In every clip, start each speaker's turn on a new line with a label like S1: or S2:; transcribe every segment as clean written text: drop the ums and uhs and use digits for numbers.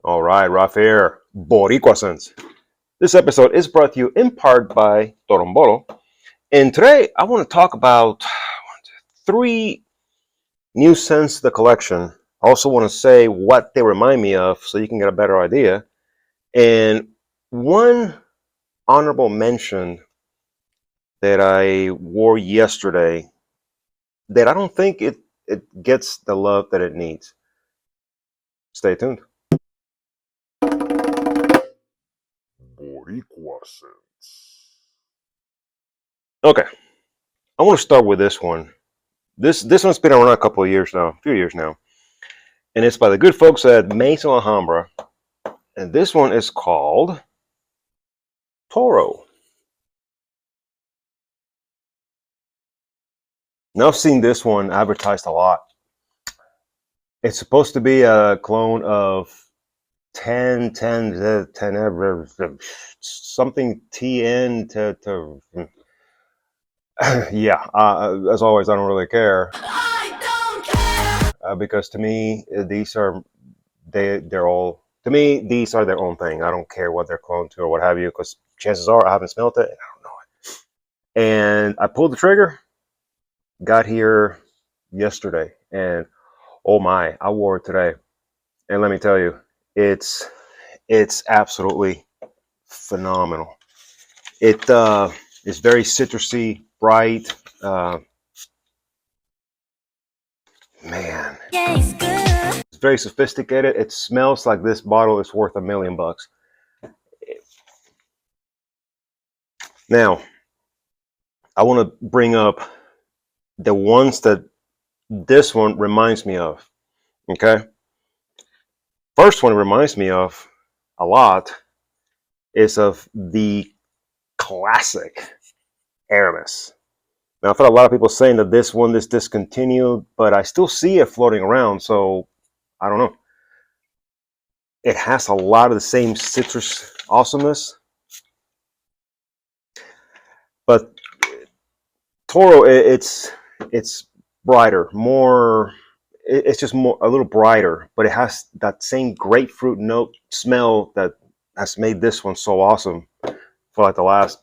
S1: All right, Raf here, Boricua Sense. This episode is brought to you in part by Toro. And today I want to talk about three new scents to the collection. I also want to say what they remind me of so you can get a better idea. And one honorable mention that I wore yesterday that I don't think it gets the love that it needs. Stay tuned. Boricua Sense. Okay, I want to start with this one. This one's been around a couple of years now, a few years now, and it's by the good folks at Mesa Alhambra, and this one is called Toro. Now I've seen this one advertised a lot. It's supposed to be a clone of 10, something TN to yeah. As always, I don't really care. I don't care because to me these are they're all to me these are their own thing. I don't care what they're cloned to or what have you, because chances are I haven't smelled it and I don't know it. And I pulled the trigger, got here yesterday, and oh my, I wore it today, and let me tell you, it's absolutely phenomenal. It is very citrusy, bright. Man, it's very sophisticated. It smells like this bottle is worth $1 million. Now, I want to bring up the ones that this one reminds me of. Okay, first one it reminds me of a lot is of the classic Aramis. Now, I've heard a lot of people saying that this one is discontinued, but I still see it floating around, so I don't know. It has a lot of the same citrus awesomeness, but Toro, it's brighter, more. It's just more a little brighter, but it has that same grapefruit note smell that has made this one so awesome for like the last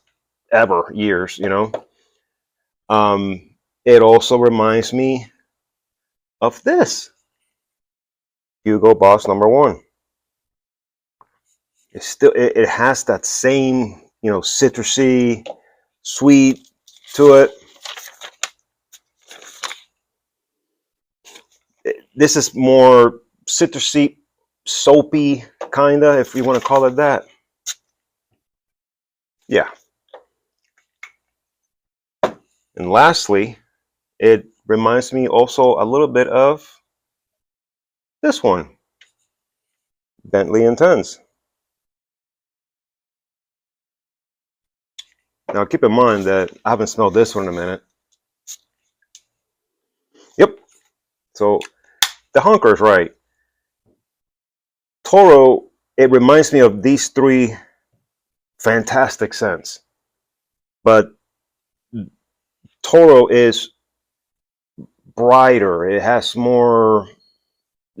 S1: ever years. It also reminds me of this Hugo Boss #1. It's still it has that same citrusy, sweet to it. This is more citrusy, soapy, kinda, if you want to call it that. Yeah. And lastly, it reminds me also a little bit of this one, Bentley Intense. Now keep in mind that I haven't smelled this one in a minute. Yep. So the honker is right. Toro, it reminds me of these three fantastic scents. But Toro is brighter. It has more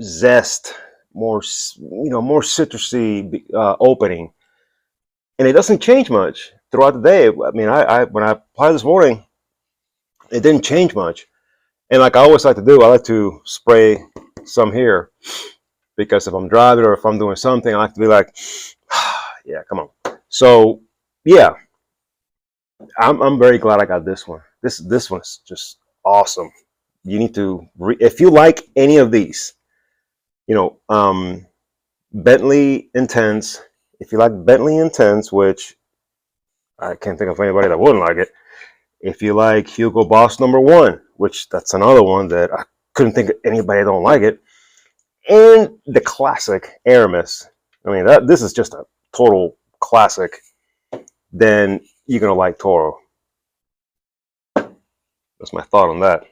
S1: zest, more more citrusy opening, and it doesn't change much throughout the day. I mean, I when I applied this morning, it didn't change much. And like I always like to do, I like to spray some here because if I'm driving or if I'm doing something, I like to be like, yeah, come on. So yeah, I'm very glad I got this one. This one is just awesome. You need to if you like any of these, Bentley Intense. If you like Bentley Intense, which I can't think of anybody that wouldn't like it. If you like Hugo Boss #1, which that's another one that I couldn't think of anybody that don't like it, and the classic Aramis. I mean, this is just a total classic. Then you're gonna like Toro. That's my thought on that.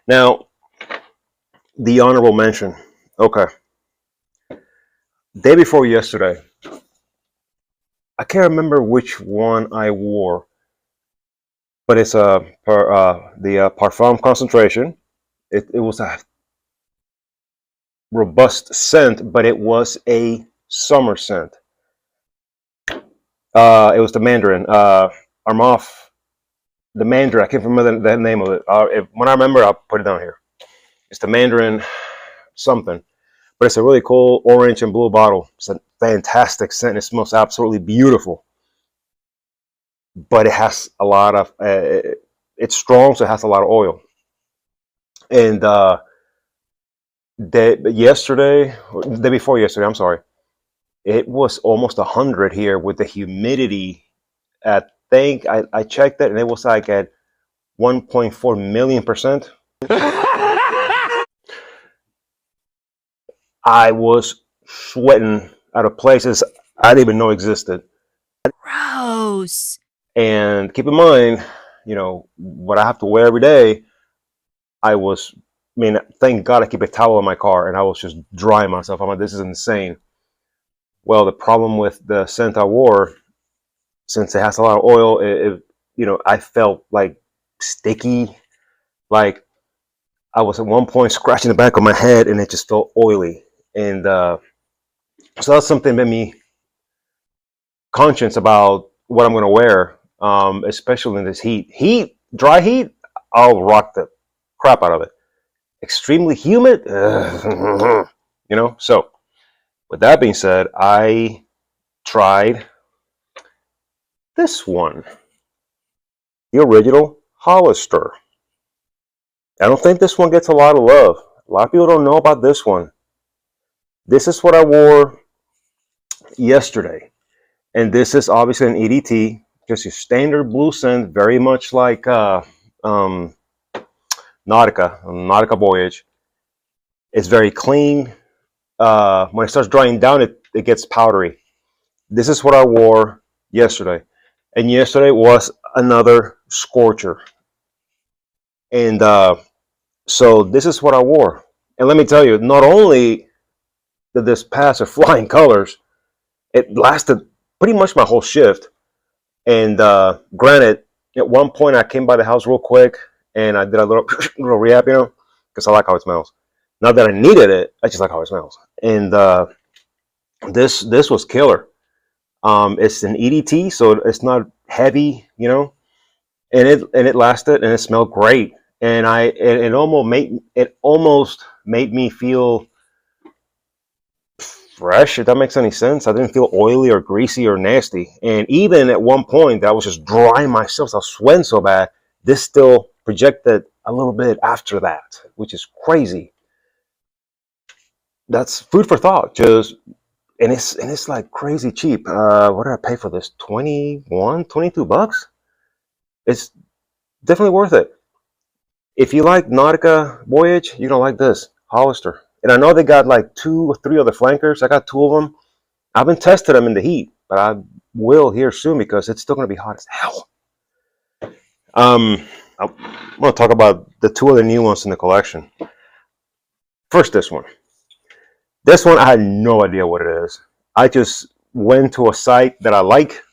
S1: Now, the honorable mention. Okay. Day before yesterday, I can't remember which one I wore, but it's the Parfum Concentration. It was a robust scent, but it was a summer scent. It was the Mandarin. Armaf, the Mandarin. I can't remember the name of it. When I remember, I'll put it down here. It's the Mandarin something. But it's a really cool orange and blue bottle. It's a fantastic scent. It smells absolutely beautiful. But it has a lot of, it's strong, so it has a lot of oil. And yesterday, or the day before yesterday, I'm sorry, it was almost 100 here with the humidity. I checked it and it was like at 1.4 million%. I was sweating out of places I didn't even know existed.
S2: Gross.
S1: And keep in mind, what I have to wear every day. I mean, thank God I keep a towel in my car, and I was just drying myself. I'm like, this is insane. Well, the problem with the scent I wore, since it has a lot of oil, I felt like sticky. Like I was at one point scratching the back of my head, and it just felt oily. And so that's something that made me conscious about what I'm going to wear, especially in this heat. Dry heat, I'll rock the crap out of it. Extremely humid, So with that being said, I tried this one, the original Hollister. I don't think this one gets a lot of love. A lot of people don't know about this one. This is what I wore yesterday. And this is obviously an EDT, just your standard blue scent, very much like um, Nautica Voyage. It's very clean. When it starts drying down, it gets powdery. This is what I wore yesterday. And yesterday was another scorcher. And so this is what I wore. And let me tell you, not only did this pass with flying colors, it lasted pretty much my whole shift. And granted, at one point I came by the house real quick and I did a little little rehab, because I like how it smells. Not that I needed it, I just like how it smells. And this was killer. It's an EDT, so it's not heavy, and it lasted and it smelled great. And it almost made me feel fresh, if that makes any sense. I didn't feel oily or greasy or nasty. And even at one point, I was just drying myself. I was sweating so bad. This still projected a little bit after that, which is crazy. That's food for thought. And it's like crazy cheap. What did I pay for this? 21, 22 bucks. It's definitely worth it. If you like Nautica Voyage, you're gonna like this Hollister. And I know they got like 2 or 3 other flankers. I got 2 of them. I haven't tested them in the heat, but I will here soon because it's still going to be hot as hell. I want to talk about the 2 other new ones in the collection. First, this one. This one, I had no idea what it is. I just went to a site that I like,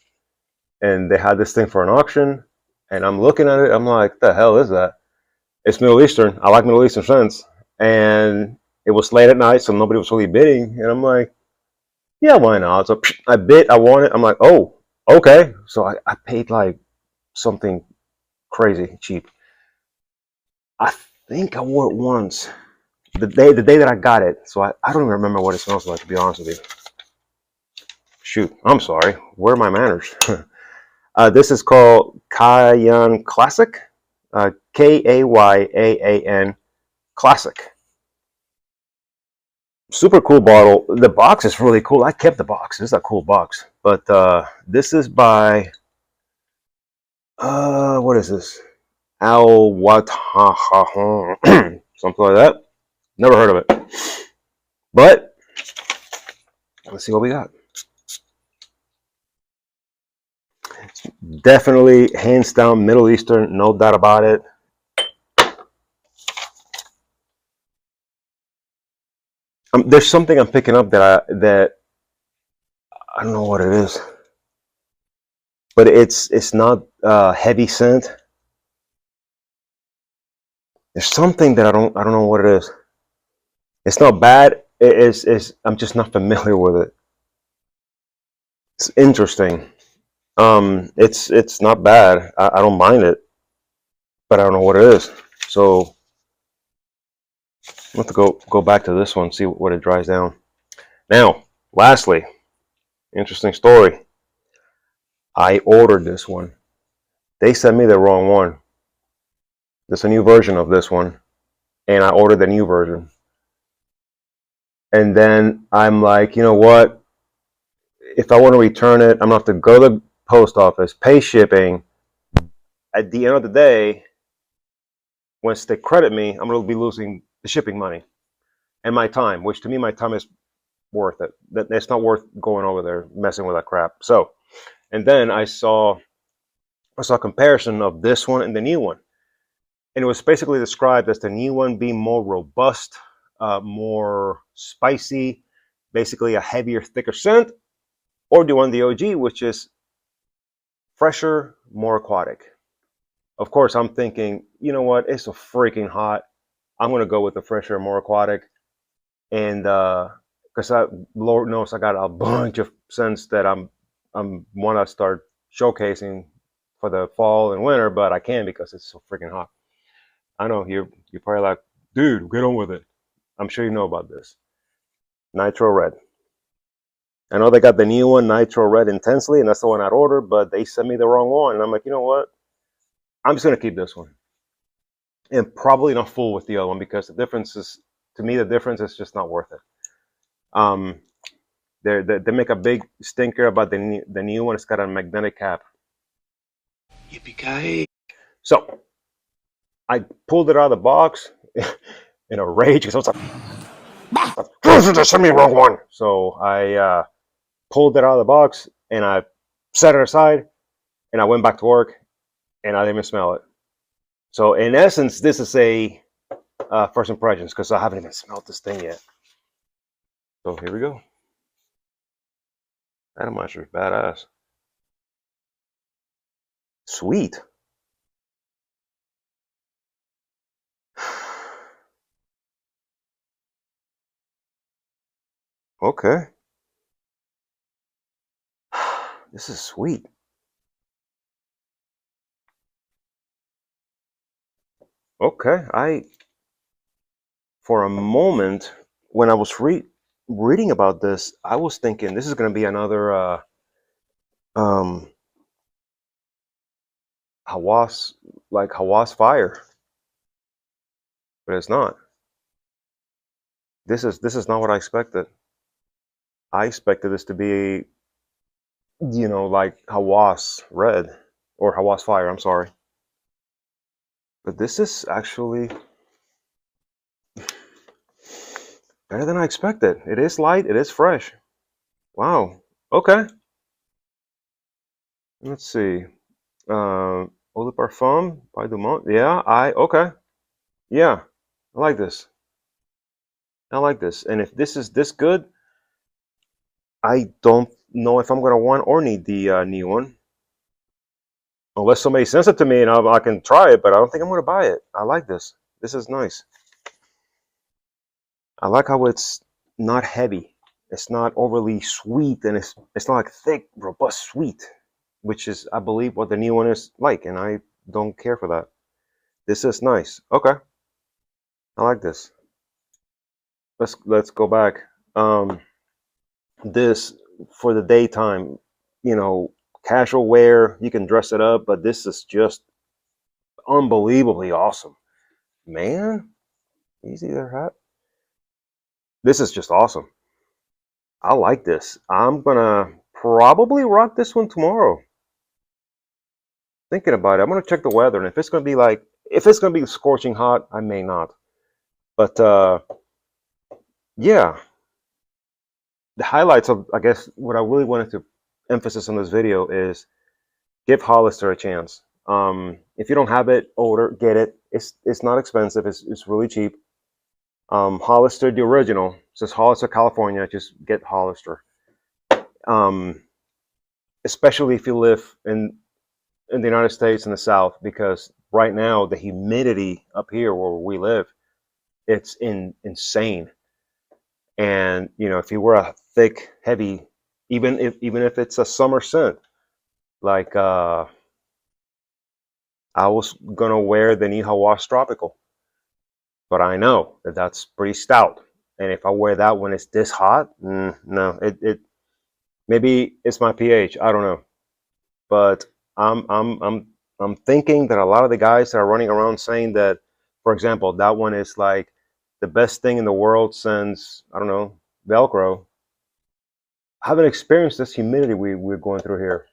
S1: and they had this thing for an auction, and I'm looking at it. I'm like, the hell is that? It's Middle Eastern. I like Middle Eastern scents. And it was late at night, so nobody was really bidding. And I'm like, yeah, why not? So I bid, I won it. I'm like, oh, okay. So I paid like something crazy cheap. I think I wore it once, the day that I got it. So I don't even remember what it smells like, to be honest with you. Shoot, I'm sorry. Where are my manners? This is called Kayaan Classic. Kayaan Classic. Super cool bottle. The box is really cool. I kept the box. This is a cool box. But this is by what is this? Al Wataha, something like that. Never heard of it. But let's see what we got. Definitely, hands down, Middle Eastern, no doubt about it. There's something I'm picking up that I don't know what it is, but it's not heavy scent. There's something that I don't know what it is. It's not bad. I'm just not familiar with it. It's interesting. It's not bad. I don't mind it, but I don't know what it is. So I'll have to go back to this one, see what it dries down. Now, lastly, interesting story. I ordered this one. They sent me the wrong one. There's a new version of this one, and I ordered the new version. And then I'm like, you know what? If I want to return it, I'm gonna have to go to the post office, pay shipping. At the end of the day, once they credit me, I'm gonna be losing the shipping money and my time, which to me, my time is worth it. It's not worth going over there messing with that crap. So, and then I saw a comparison of this one and the new one, and it was basically described as the new one being more robust, more spicy, basically a heavier, thicker scent, or the one the OG, which is fresher, more aquatic. Of course, I'm thinking, you know what? It's so freaking hot. I'm gonna go with the fresher, more aquatic, and because Lord knows I got a bunch of scents that I'm want to start showcasing for the fall and winter, but I can't because it's so freaking hot. I know you're probably like, dude, get on with it. I'm sure you know about this. Nitro Red. I know they got the new one, Nitro Red Intensely, and that's the one I'd ordered, but they sent me the wrong one, and I'm like, you know what? I'm just gonna keep this one, and probably not fool with the other one because the difference is, to me, the difference is just not worth it. Um, they make a big stinker about the new one. It's got a magnetic cap. Yippee-ki-yay. So I pulled it out of the box in a rage because I was like, they sent me the wrong one. So I pulled it out of the box and I set it aside and I went back to work and I didn't even smell it. So in essence, this is a first impressions because I haven't even smelled this thing yet. So here we go. Atomizer is badass. Sweet. Okay. This is sweet. Okay. For a moment, when I was reading about this, I was thinking this is going to be another um, Hawas, like Hawas fire, but it's not. This is not what I expected. I expected this to be, like Hawas red or Hawas fire. I'm sorry, but this is actually better than I expected. It is light. It is fresh. Wow. Okay. Let's see. Eau de Parfum by Dumont. Yeah. Okay. Yeah. I like this. I like this. And if this is this good, I don't know if I'm gonna want or need the new one. Unless somebody sends it to me and I can try it, but I don't think I'm gonna buy it. I like this. This is nice. I like how it's not heavy. It's not overly sweet, and it's not like thick, robust sweet, which is, I believe, what the new one is like, and I don't care for that. This is nice. Okay, I like this. Let's go back. This for the daytime, you know, casual wear. You can dress it up, but this is just unbelievably awesome, man. Easy there, hat. This is just awesome. I like this. I'm gonna probably rock this one tomorrow. Thinking about it, I'm gonna check the weather, and if it's gonna be scorching hot, I may not. But yeah, the highlights of, I guess, what I really wanted to emphasis on this video is give Hollister a chance. If you don't have it, get it. It's not expensive. It's really cheap. Hollister, the original, says Hollister, California. Just get Hollister. Um, Especially if you live in the United States in the South, because right now the humidity up here where we live, insane. And if you wear a thick, heavy even if it's a summer scent. Like I was gonna wear the Nihao Wash Tropical, but I know that that's pretty stout. And if I wear that when it's this hot, no, it maybe it's my pH. I don't know, but I'm I'm I'm I'm thinking that a lot of the guys that are running around saying that, for example, that one is like the best thing in the world since I don't know Velcro. I haven't experienced this humidity we're going through here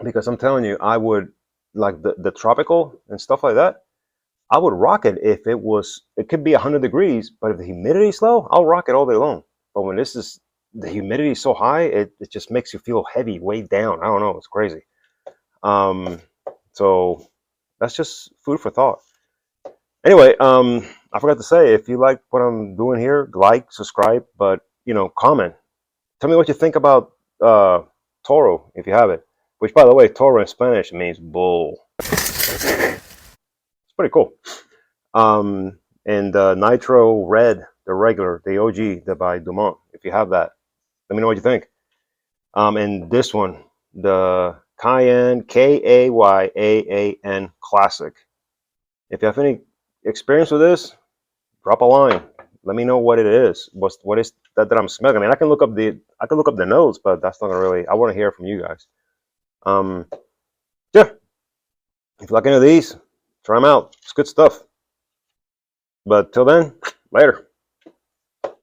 S1: because I'm telling you, I would like the tropical and stuff like that. I would rock it if it was. It could be 100 degrees, but if the humidity is low, I'll rock it all day long. But when this is the humidity is so high, it just makes you feel heavy, weighed down. I don't know. It's crazy. Um, so that's just food for thought. Anyway, I forgot to say, if you like what I'm doing here, like, subscribe, but comment. Tell me what you think about Toro if you have it. Which, by the way, Toro in Spanish means bull. It's pretty cool. And Nitro Red, the regular, the OG, the by Dumont. If you have that, let me know what you think. And this one, the Kayaan, Kayaan Classic. If you have any experience with this, drop a line. Let me know what it is. What is that I'm smelling? I mean, I can look up the notes, but that's not really. I want to hear from you guys. Um, yeah. If you like any of these, try them out. It's good stuff. But till then, later.